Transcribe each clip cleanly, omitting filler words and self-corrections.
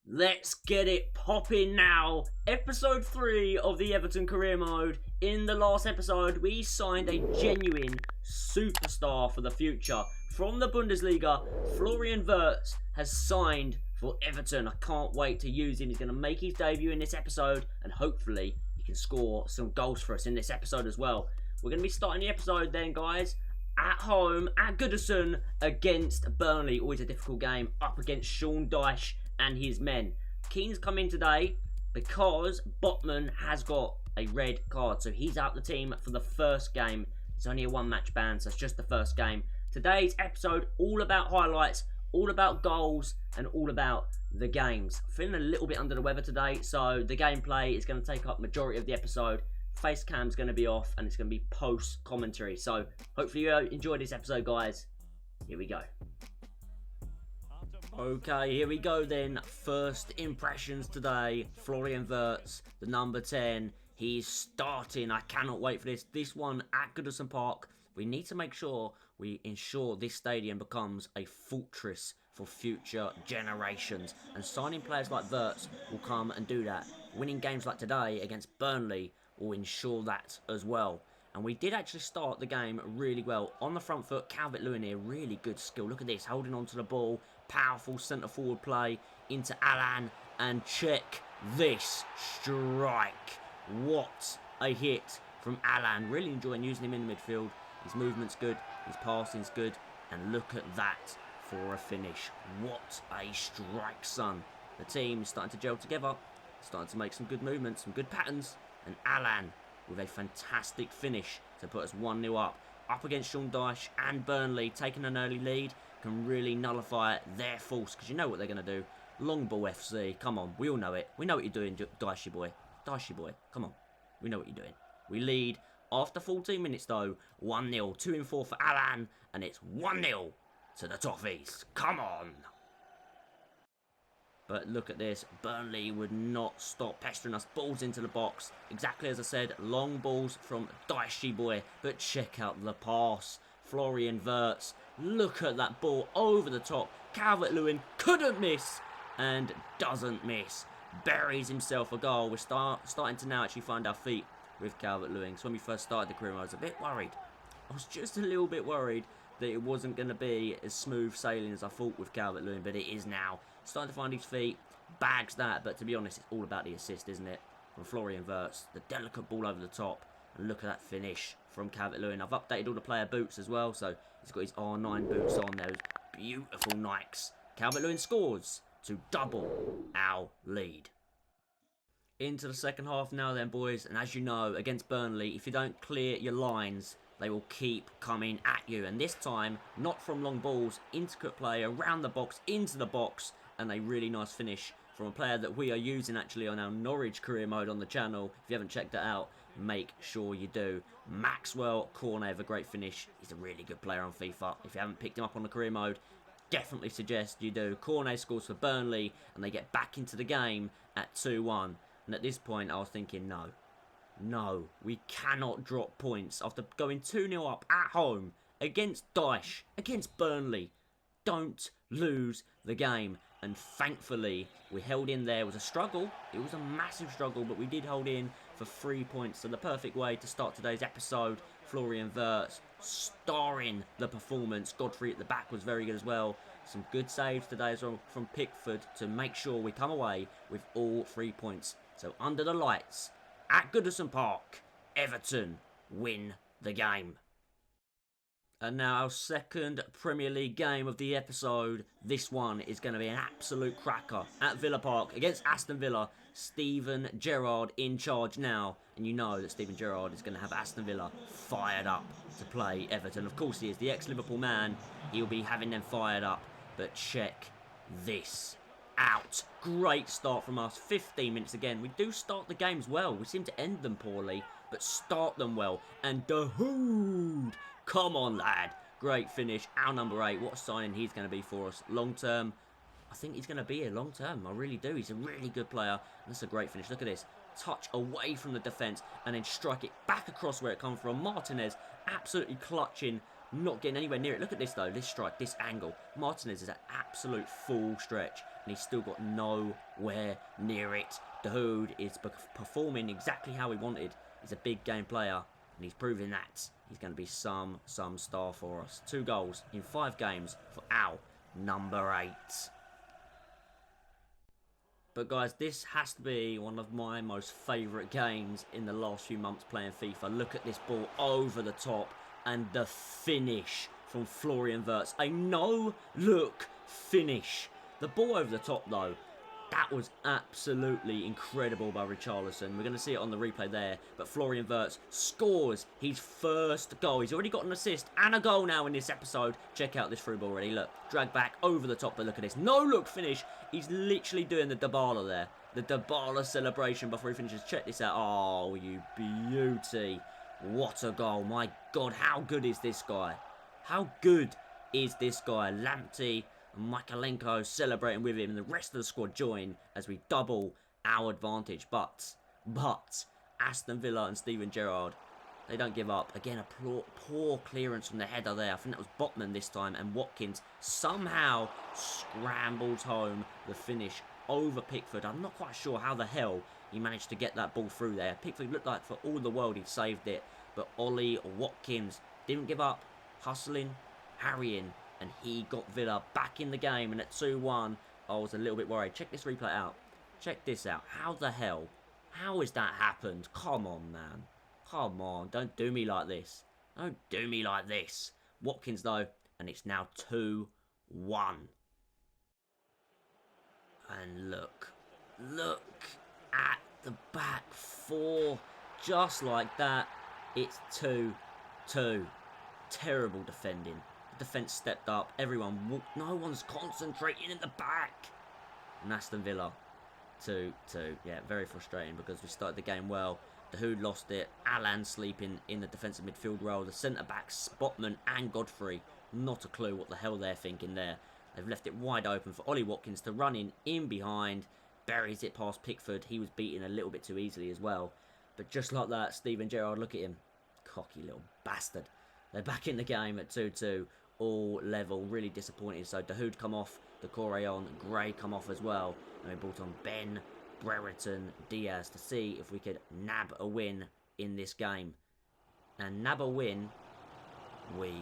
Let's get it popping now. Episode 3 of the Everton career mode. In the last episode, we signed a genuine superstar for the future. From the Bundesliga, Florian Wirtz has signed for Everton. I can't wait to use him. He's going to make his debut in this episode, and hopefully he can score some goals for us in this episode as well. We're going to be starting the episode then, guys, at home at Goodison against Burnley. Always a difficult game, up against Sean Dyche and his men. Keane's come in today because Botman has got a red card, so he's out the team for the first game. It's only a one-match ban, so it's just the first game. Today's episode, all about highlights, all about goals, and all about the games. Feeling a little bit under the weather today, so the gameplay is going to take up majority of the episode. Face cam's going to be off, and it's going to be post-commentary. So hopefully you enjoyed this episode, guys. Here we go. Okay, here we go then. First impressions today. Florian Wirtz, the number 10. He's starting. I cannot wait for this. This one at Goodison Park. We need to make sure we ensure this stadium becomes a fortress for future generations. And signing players like Wirtz will come and do that. Winning games like today against Burnley will ensure that as well. And we did actually start the game really well. On the front foot, Calvert-Lewin here, really good skill. Look at this, holding on to the ball. Powerful centre-forward play into Alan. And check this strike. What a hit from Alan. Really enjoying using him in the midfield. His movement's good, his passing's good. And look at that for a finish. What a strike, son. The team is starting to gel together. Starting to make some good movements, some good patterns. And Alan with a fantastic finish to put us 1-0 up. Up against Sean Dyche and Burnley, taking an early lead, can really nullify their force, because you know what they're going to do. Long ball FC, come on, we all know it. We know what you're doing, Dyche boy. Dyche boy, come on. We know what you're doing. We lead after 14 minutes though, 1-0, 2 in 4 for Alan, and it's 1-0 to the Toffees. Come on. But look at this, Burnley would not stop pestering us. Balls into the box. Exactly as I said, long balls from Dyche boy. But check out the pass. Florian Wirtz. Look at that ball over the top. Calvert-Lewin couldn't miss and doesn't miss. Buries himself a goal. We're starting to now actually find our feet with Calvert-Lewin. So when we first started the career, I was a bit worried. I was just a little bit worried that it wasn't going to be as smooth sailing as I thought with Calvert-Lewin, but it is now. Starting to find his feet, bags that, but to be honest, it's all about the assist, isn't it? From Florian Wirtz, the delicate ball over the top, and look at that finish from Calvert-Lewin. I've updated all the player boots as well, so he's got his R9 boots on, those beautiful Nikes. Calvert-Lewin scores to double our lead. Into the second half now then, boys, and as you know, against Burnley, if you don't clear your lines, they will keep coming at you, and this time, not from long balls, intricate play around the box, into the box, and a really nice finish from a player that we are using actually on our Norwich career mode on the channel. If you haven't checked it out, make sure you do. Maxwell Cornet, a great finish. He's a really good player on FIFA. If you haven't picked him up on the career mode, definitely suggest you do. Cornet scores for Burnley, and they get back into the game at 2-1. And at this point, I was thinking, no, we cannot drop points after going 2-0 up at home against Dyche, against Burnley. Don't lose the game. And thankfully, we held in there. It was a struggle. It was a massive struggle, but we did hold in for 3 points. So the perfect way to start today's episode. Florian Wirtz starring the performance. Godfrey at the back was very good as well. Some good saves today as well from Pickford to make sure we come away with all 3 points. So under the lights at Goodison Park, Everton win the game. And now our second Premier League game of the episode. This one is going to be an absolute cracker at Villa Park against Aston Villa. Steven Gerrard in charge now. And you know that Steven Gerrard is going to have Aston Villa fired up to play Everton. Of course he is, the ex-Liverpool man. He'll be having them fired up. But check this out. Great start from us. 15 minutes again. We do start the games well. We seem to end them poorly, but start them well. And Dahoud. Come on, lad. Great finish. Our number 8. What a signing he's going to be for us. Long term. I think he's going to be here long term. I really do. He's a really good player. And that's a great finish. Look at this. Touch away from the defence and then strike it back across where it comes from. Martinez absolutely clutching not getting anywhere near it. Look at this though, this strike, this angle. Martinez is at absolute full stretch and he's still got nowhere near it. Dahoud is performing exactly how he wanted. He's a big game player and he's proving that. He's going to be some star for us. 2 goals in 5 games for our number 8. But guys, this has to be one of my most favourite games in the last few months playing FIFA. Look at this ball over the top and the finish from Florian Wirtz. A no-look finish. The ball over the top though, that was absolutely incredible by Richarlison. We're going to see it on the replay there. But Florian Wirtz scores his first goal. He's already got an assist and a goal now in this episode. Check out this through ball already. Look, drag back over the top. But look at this. No-look finish. He's literally doing the Dybala there. The Dybala celebration before he finishes. Check this out. Oh, you beauty. What a goal. My God, how good is this guy? How good is this guy? Lamptey and Michaelenko celebrating with him, and the rest of the squad join as we double our advantage. But Aston Villa and Steven Gerrard, they don't give up. Again, a poor clearance from the header there. I think that was Botman this time, and Watkins somehow scrambles home the finish over Pickford. I'm not quite sure how the hell he managed to get that ball through there. Pickford looked like for all the world he'd saved it, but Ollie Watkins didn't give up, hustling, harrying, and he got Villa back in the game. And at 2-1, I was a little bit worried. Check this replay out. Check this out. How the hell? How has that happened? Come on, man. Come on. Don't do me like this. Don't do me like this. Watkins, though, and it's now 2-1. And look at the back 4. Just like that, it's 2-2. Terrible defending. The defence stepped up. Everyone walked. No one's concentrating in the back. And Aston Villa 2-2. Yeah, very frustrating because we started the game well. Dahoud lost it. Alan sleeping in the defensive midfield role. The centre-backs, Spotman and Godfrey, not a clue what the hell they're thinking there. They've left it wide open for Ollie Watkins to run in behind. Buries it past Pickford. He was beaten a little bit too easily as well. But just like that, Steven Gerrard, look at him. Cocky little bastard. They're back in the game at 2-2. All level. Really disappointed. So Dahoud come off. Decore on. Gray come off as well. And we brought on Ben, Brereton, Diaz to see if we could nab a win in this game. And nab a win we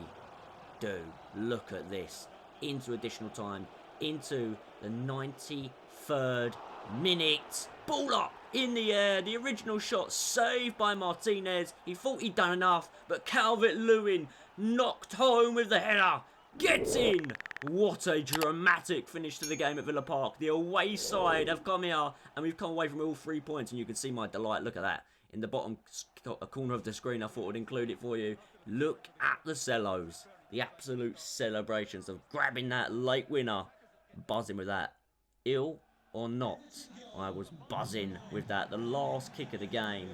do. Look at this. Into additional time. Into the 93rd minute. Ball up in the air. The original shot saved by Martinez. He thought he'd done enough, but Calvert-Lewin knocked home with the header. Gets in. What a dramatic finish to the game at Villa Park. The away side have come here and we've come away from all 3 points, and you can see my delight. Look at that. In the bottom corner of the screen, I thought I'd include it for you. Look at the cellos. The absolute celebrations of grabbing that late winner. Buzzing with that. Ill or not, I was buzzing with that. The last kick of the game,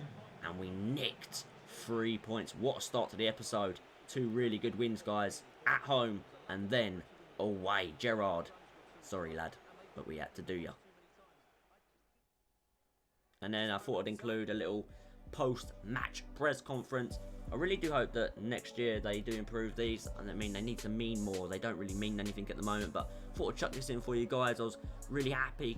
and we nicked 3 points. What a start to the episode. 2 really good wins, guys. At home and then away. Gerrard, sorry lad, but we had to do ya. And then I thought I'd include a little post-match press conference. I really do hope that next year they do improve these. I mean, they need to mean more. They don't really mean anything at the moment, but I thought I'd chuck this in for you guys. I was really happy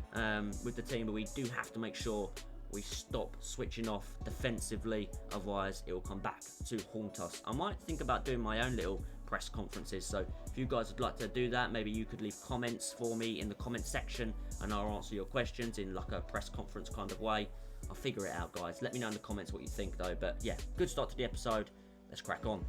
with the team, but we do have to make sure we stop switching off defensively. Otherwise, it will come back to haunt us. I might think about doing my own little press conferences, so if you guys would like to do that, maybe you could leave comments for me in the comment section and I'll answer your questions in like a press conference kind of way. I'll figure it out, guys. Let me know in the comments what you think though. But yeah, good start to the episode. Let's crack on.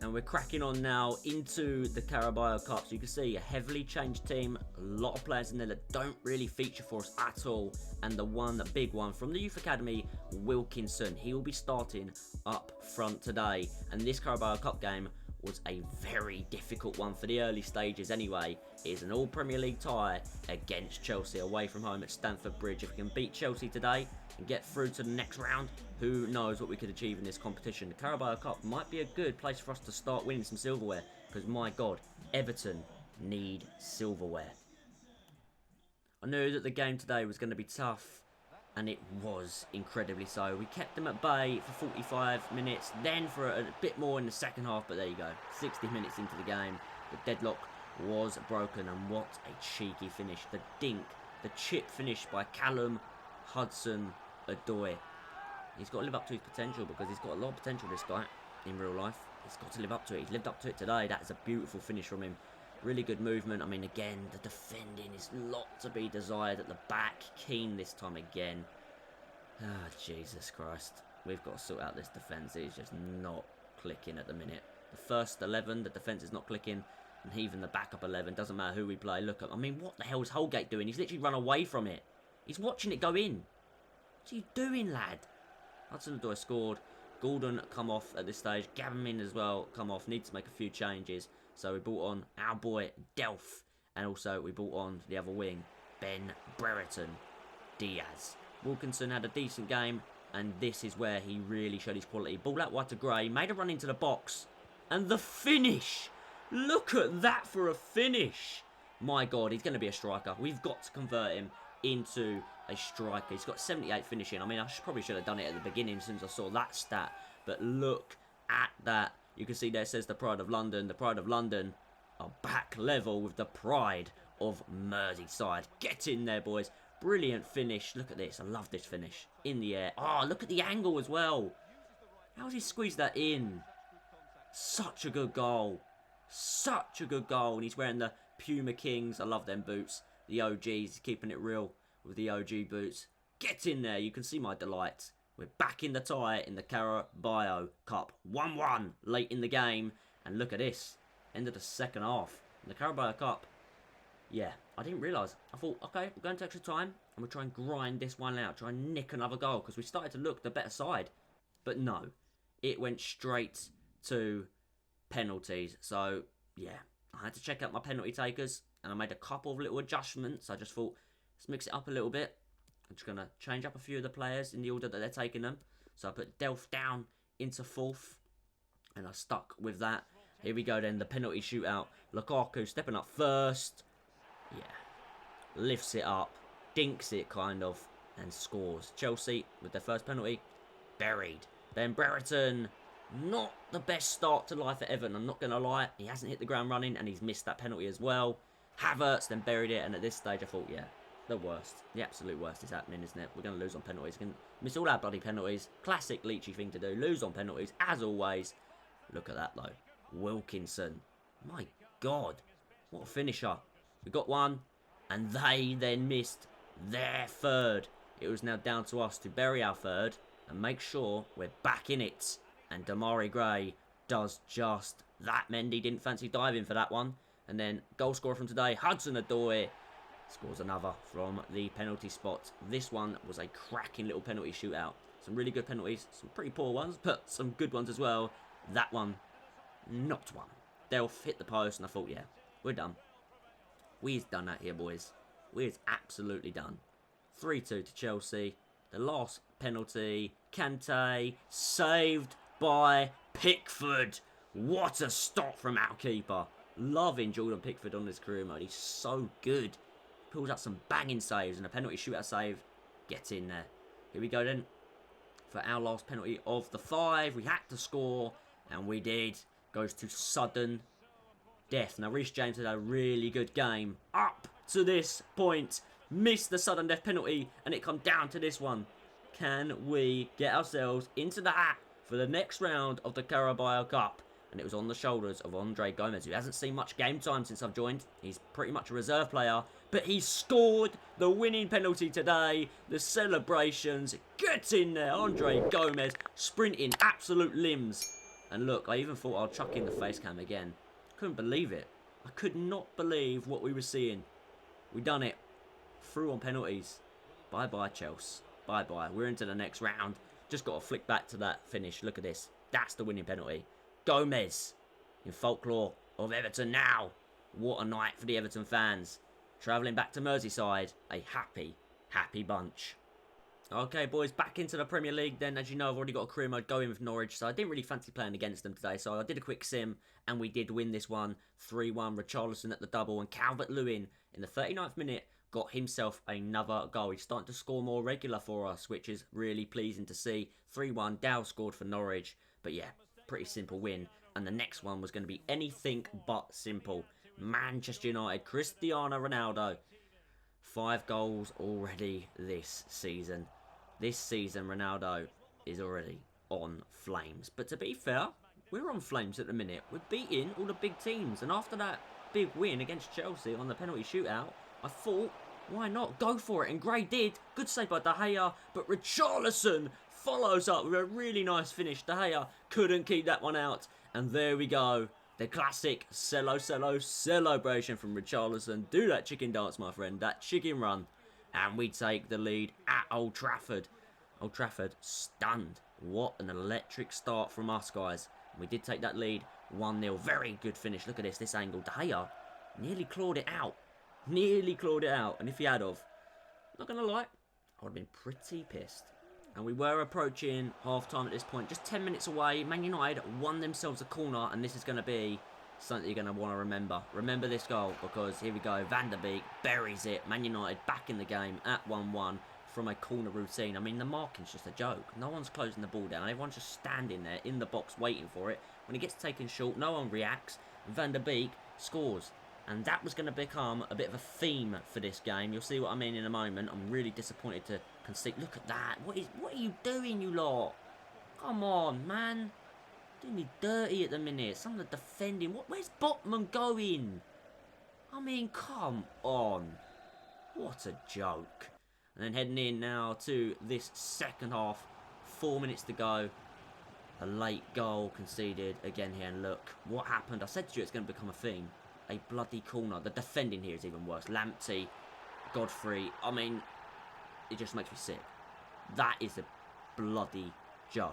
And we're cracking on now into the Carabao Cup. So you can see a heavily changed team. A lot of players in there that don't really feature for us at all. And the big one from the Youth Academy, Wilkinson. He will be starting up front today. And this Carabao Cup game was a very difficult one for the early stages anyway. It is an all Premier League tie against Chelsea away from home at Stamford Bridge. If we can beat Chelsea today and get through to the next round, who knows what we could achieve in this competition. The Carabao Cup might be a good place for us to start winning some silverware, because my God, Everton need silverware. I knew that the game today was going to be tough, And it was incredibly so. We kept them at bay for 45 minutes, then for a bit more in the second half, but there you go. 60 minutes into the game, the deadlock was broken, and what a cheeky finish. The dink, the chip finish by Callum Hudson-Odoi. He's got to live up to his potential, because he's got a lot of potential, this guy, in real life. He's got to live up to it. He's lived up to it today. That is a beautiful finish from him. Really good movement. I mean, again, the defending is a lot to be desired at the back. Keane this time again. Ah, Jesus Christ. We've got to sort out this defence. It's just not clicking at the minute. The first 11, the defence is not clicking. And even the backup 11, doesn't matter who we play. Look, I mean, what the hell is Holgate doing? He's literally run away from it. He's watching it go in. What are you doing, lad? Hudson-Odoi scored. Gordon come off at this stage. Gavin as well come off. Needs to make a few changes. So we brought on our boy Delph. And also we brought on the other wing, Ben Brereton Diaz. Wilkinson had a decent game. And this is where he really showed his quality. Ball out wide to Gray. Made a run into the box. And the finish. Look at that for a finish. My God, he's going to be a striker. We've got to convert him into a striker. He's got 78 finishing. I mean, probably should have done it at the beginning since I saw that stat. But look at that. You can see there it says the Pride of London. The Pride of London are back level with the Pride of Merseyside. Get in there, boys. Brilliant finish. Look at this. I love this finish. In the air. Oh, look at the angle as well. How did he squeeze that in? Such a good goal. Such a good goal. And he's wearing the Puma Kings. I love them boots. The OGs. He's keeping it real with the OG boots. Get in there. You can see my delight. We're back in the tie in the Carabao Cup. 1-1 late in the game. And look at this. End of the second half. In the Carabao Cup. Yeah, I didn't realise. I thought, okay, we're going to extra time. And we'll try and grind this one out. Try and nick another goal. Because we started to look the better side. But no. It went straight to penalties. So, yeah. I had to check out my penalty takers. And I made a couple of little adjustments. I just thought, let's mix it up a little bit. I'm just going to change up a few of the players in the order that they're taking them. So I put Delph down into fourth. And I stuck with that. Here we go then. The penalty shootout. Lukaku stepping up first. Yeah. Lifts it up. Dinks it kind of. And scores. Chelsea with their first penalty. Buried. Then Brereton. Not the best start to life at Everton. I'm not going to lie. He hasn't hit the ground running. And he's missed that penalty as well. Havertz then buried it. And at this stage I thought, yeah. The worst. The absolute worst is happening, isn't it? We're going to lose on penalties. We can miss all our bloody penalties. Classic Leachy thing to do. Lose on penalties, as always. Look at that, though. Wilkinson. My God. What a finisher. We got one. And they then missed their third. It was now down to us to bury our third. And make sure we're back in it. And Damari Gray does just that. Mendy didn't fancy diving for that one. And then goal scorer from today, Hudson-Odoi. Scores another from the penalty spot. This one was a cracking little penalty shootout. Some really good penalties. Some pretty poor ones, but some good ones as well. That one, not one. Delph hit the post, and I thought, yeah, we're done. We've done that here, boys. We're absolutely done. 3-2 to Chelsea. The last penalty. Kante, saved by Pickford. What a stop from our keeper. Loving Jordan Pickford on this career mode. He's so good. Pulls out some banging saves and a penalty shootout save. Get in there. Here we go then. For our last penalty of the 5. We had to score. And we did. Goes to sudden death. Now Reece James had a really good game. Up to this point. Missed the sudden death penalty. And it come down to this one. Can we get ourselves into the hat for the next round of the Carabao Cup? And it was on the shoulders of Andre Gomez, who hasn't seen much game time since I've joined. He's pretty much a reserve player. But he scored the winning penalty today. The celebrations. Get in there. Andre Gomez sprinting absolute limbs. And look, I even thought I'll chuck in the face cam again. Couldn't believe it. I could not believe what we were seeing. We done it. Through on penalties. Bye-bye, Chelsea. Bye-bye. We're into the next round. Just got to flick back to that finish. Look at this. That's the winning penalty. Gomez in folklore of Everton now. What a night for the Everton fans. Travelling back to Merseyside. A happy, happy bunch. Okay, boys, back into the Premier League then. As you know, I've already got a career mode going with Norwich, so I didn't really fancy playing against them today. So I did a quick sim, and we did win this one. 3-1, Richarlison at the double, and Calvert-Lewin in the 39th minute got himself another goal. He's starting to score more regular for us, which is really pleasing to see. 3-1, Dow scored for Norwich. But yeah, pretty simple win. And the next one was going to be anything but simple. Manchester United, Cristiano Ronaldo. 5 goals already this season. This season, Ronaldo is already on flames. But to be fair, we're on flames at the minute. We're beating all the big teams. And after that big win against Chelsea on the penalty shootout, I thought, why not? Go for it. And Gray did. Good save by De Gea. But Richarlison follows up with a really nice finish. De Gea couldn't keep that one out. And there we go. The classic celebration from Richarlison. Do that chicken dance, my friend. That chicken run. And we take the lead at Old Trafford. Old Trafford stunned. What an electric start from us, guys. We did take that lead 1-0. Very good finish. Look at this. This angle. De Gea nearly clawed it out. Nearly clawed it out. And if he had of, not going to lie, I would have been pretty pissed. And we were approaching half-time at this point. Just 10 minutes away. Man United won themselves a corner. And this is going to be something you're going to want to remember. Remember this goal, because here we go. Van der Beek buries it. Man United back in the game at 1-1 from a corner routine. I mean, the marking's just a joke. No one's closing the ball down. Everyone's just standing there in the box waiting for it. When it gets taken short, no one reacts. Van der Beek scores. And that was going to become a bit of a theme for this game. You'll see what I mean in a moment. I'm really disappointed to concede. Look at that. What are you doing, you lot? Come on, man. Doing me dirty at the minute. Some of the defending. Where's Botman going? I mean, come on. What a joke. And then heading in now to this second half. 4 minutes to go. A late goal conceded again here. And look, what happened? I said to you it's going to become a theme. A bloody corner. The defending here is even worse. Lamptey, Godfrey. I mean, it just makes me sick. That is a bloody joke.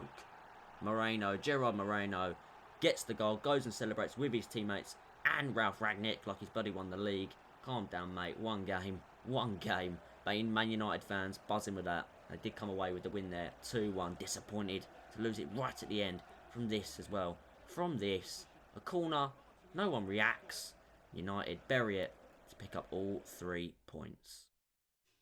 Moreno, Gerard Moreno, gets the goal, goes and celebrates with his teammates and Ralph Rangnick like he's bloody won the league. Calm down, mate. One game. But Man United fans buzzing with that. They did come away with the win there. 2-1. Disappointed to lose it right at the end from this as well. From this, a corner. No one reacts. United bury it to pick up all 3 points.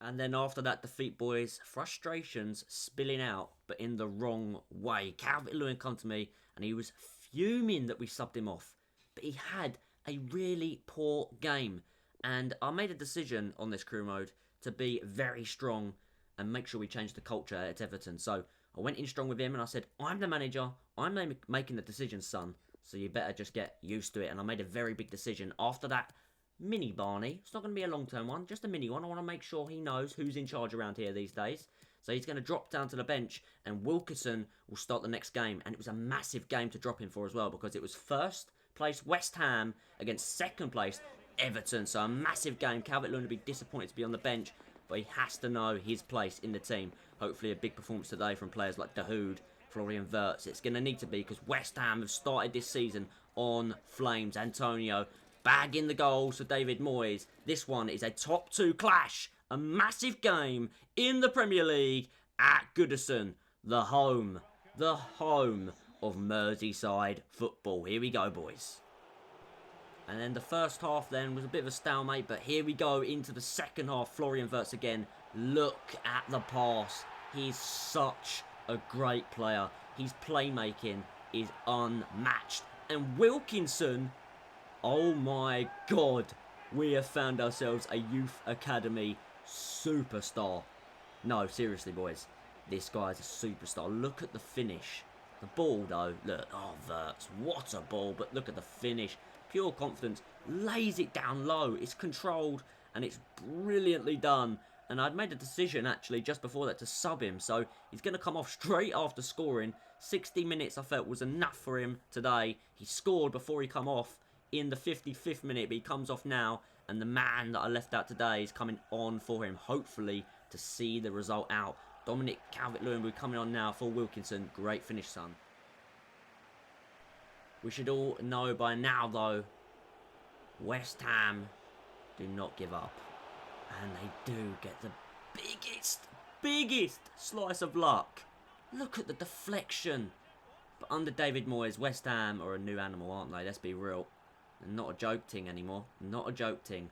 And then after that defeat, boys, frustrations spilling out, but in the wrong way. Calvert-Lewin come to me, and he was fuming that we subbed him off. But he had a really poor game. And I made a decision on this crew mode to be very strong and make sure we change the culture at Everton. So I went in strong with him, and I said, I'm the manager. I'm making the decisions, son. So you better just get used to it. And I made a very big decision. After that mini Barney, it's not going to be a long-term one, just a mini one. I want to make sure he knows who's in charge around here these days. So he's going to drop down to the bench, and Wilkinson will start the next game. And it was a massive game to drop him for as well, because it was first place West Ham against second place Everton. So a massive game. Calvert-Lewin will be disappointed to be on the bench, but he has to know his place in the team. Hopefully a big performance today from players like Dahoud, Florian Wirtz. It's going to need to be, because West Ham have started this season on flames. Antonio bagging the goals for David Moyes. This one is a top 2 clash. A massive game in the Premier League at Goodison. The home of Merseyside football. Here we go, boys. And then the first half then was a bit of a stalemate, but here we go into the second half. Florian Wirtz again. Look at the pass. He's such a great player. His playmaking is unmatched. And Wilkinson, oh my God, we have found ourselves a youth academy superstar. No, seriously, boys, this guy's a superstar. Look at the finish. The ball, though, look, oh, Wirtz, what a ball, but look at the finish. Pure confidence, lays it down low. It's controlled, and it's brilliantly done. And I'd made a decision, actually, just before that to sub him. So he's going to come off straight after scoring. 60 minutes, I felt, was enough for him today. He scored before he come off in the 55th minute, but he comes off now. And the man that I left out today is coming on for him, hopefully, to see the result out. Dominic Calvert-Lewin will be coming on now for Wilkinson. Great finish, son. We should all know by now, though, West Ham do not give up. And they do get the biggest slice of luck. Look at the deflection. But under David Moyes, West Ham are a new animal, aren't they? Let's be real. They're not a joke ting anymore. Not a joke ting.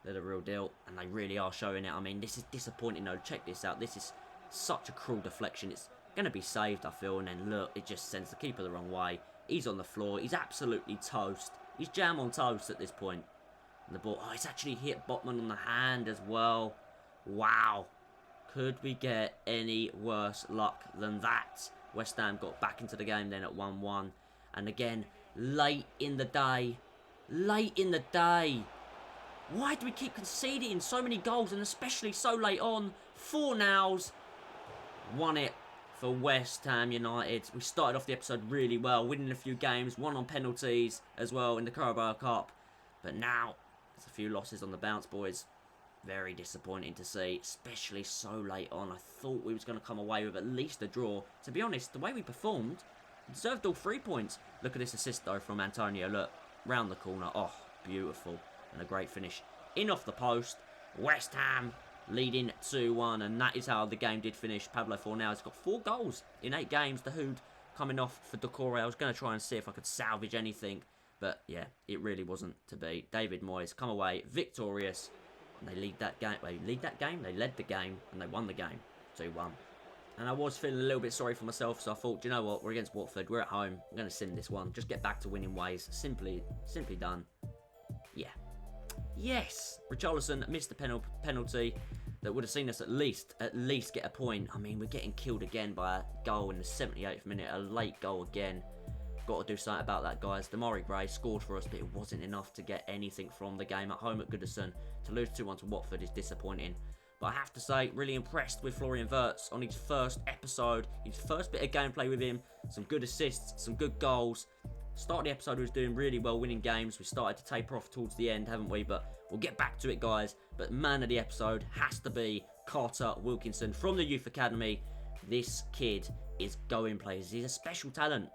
They're the real deal, and they really are showing it. I mean, this is disappointing, though. Check this out. This is such a cruel deflection. It's going to be saved, I feel, and then look, it just sends the keeper the wrong way. He's on the floor. He's absolutely toast. He's jam on toast at this point. And the ball, oh, it's actually hit Botman on the hand as well. Wow. Could we get any worse luck than that? West Ham got back into the game then at 1-1. And again, late in the day. Late in the day. Why do we keep conceding so many goals, and especially so late on? 4 nows. Won it for West Ham United. We started off the episode really well, winning a few games, won on penalties as well in the Carabao Cup. But now, there's a few losses on the bounce, boys. Very disappointing to see, especially so late on. I thought we was going to come away with at least a draw. To be honest, the way we performed, we deserved all 3 points. Look at this assist, though, from Antonio. Look, round the corner. Oh, beautiful. And a great finish. In off the post. West Ham leading 2-1. And that is how the game did finish. Pablo Fornal has got 4 goals in 8 games. The Hood coming off for Decore. I was going to try and see if I could salvage anything. But, yeah, it really wasn't to be. David Moyes come away victorious. And they lead that game. They led the game. And they won the game. 2-1. And I was feeling a little bit sorry for myself. So I thought, do you know what? We're against Watford. We're at home. I'm going to sim this one. Just get back to winning ways. Simply done. Yeah. Yes, Richarlison missed the penalty that would have seen us at least get a point. I mean, we're getting killed again by a goal in the 78th minute, a late goal again. Got to do something about that, guys. Demari Gray scored for us, but it wasn't enough to get anything from the game at home at Goodison. To lose 2-1 to Watford is disappointing. But I have to say, really impressed with Florian Wirtz on his first episode, his first bit of gameplay with him. Some good assists, some good goals. Start of the episode, he was doing really well, winning games. We started to taper off towards the end, haven't we? But we'll get back to it, guys. But man of the episode has to be Carter Wilkinson from the Youth Academy. This kid is going places. He's a special talent.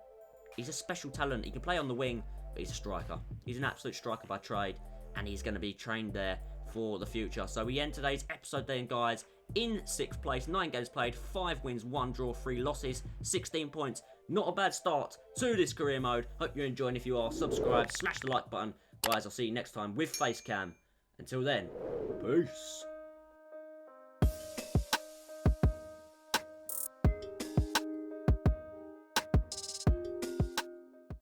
He's a special talent. He can play on the wing, but he's a striker. He's an absolute striker by trade, and he's going to be trained there for the future. So we end today's episode then, guys, in 6th place. 9 games played, 5 wins, 1 draw, 3 losses, 16 points. Not a bad start to this career mode. Hope you're enjoying. If you are, subscribe, smash the like button. Guys, I'll see you next time with Facecam. Until then, peace.